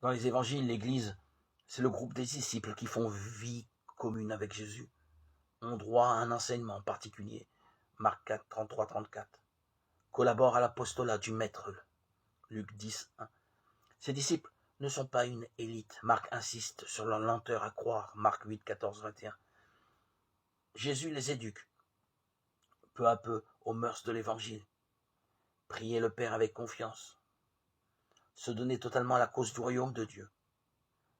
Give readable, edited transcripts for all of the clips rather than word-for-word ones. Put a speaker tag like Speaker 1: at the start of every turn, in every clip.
Speaker 1: Dans les évangiles, l'Église, c'est le groupe des disciples qui font vie commune avec Jésus, ont droit à un enseignement particulier, Marc 4, 33, 34, collabore à l'apostolat du Maître, Luc 10, 1. Ces disciples ne sont pas une élite, Marc insiste sur leur lenteur à croire, Marc 8, 14, 21. Jésus les éduque, peu à peu, aux mœurs de l'Évangile. Prier le Père avec confiance, se donner totalement à la cause du royaume de Dieu,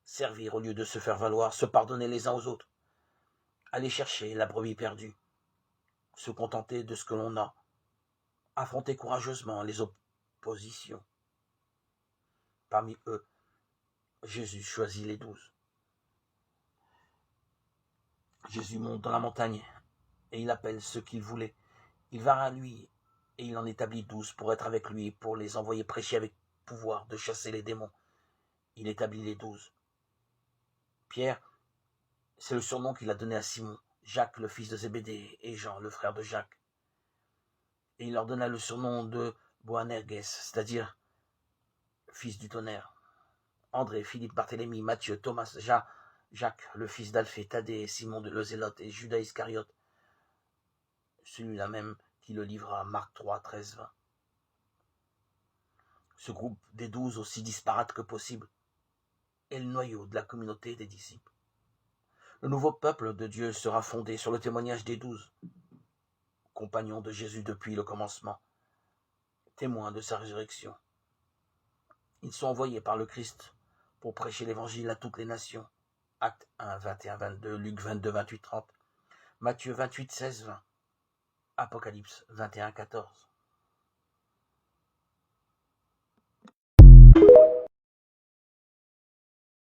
Speaker 1: servir au lieu de se faire valoir, se pardonner les uns aux autres, aller chercher la brebis perdue, se contenter de ce que l'on a, affronter courageusement les oppositions. Parmi eux, Jésus choisit les 12. Jésus monte dans la montagne et il appelle ceux qu'il voulait. Il va à lui et il en établit 12 pour être avec lui, pour les envoyer prêcher avec pouvoir de chasser les démons. Il établit les 12. Pierre, c'est le surnom qu'il a donné à Simon, Jacques, le fils de Zébédée, et Jean, le frère de Jacques. Et il leur donna le surnom de Boanerges, c'est-à-dire fils du tonnerre. André, Philippe, Barthélemy, Matthieu, Thomas, Jacques, le fils d'Alphée, Thaddée, Simon de Zélote et Judas Iscariote, celui-là même qui le livra, Marc 3, 13, 20. Ce groupe des 12, aussi disparate que possible, est le noyau de la communauté des disciples. Le nouveau peuple de Dieu sera fondé sur le témoignage des 12, compagnons de Jésus depuis le commencement, témoins de sa résurrection. Ils sont envoyés par le Christ pour prêcher l'évangile à toutes les nations. Actes 1, 21, 22, Luc 22, 28, 30, Matthieu 28, 16, 20, Apocalypse 21, 14.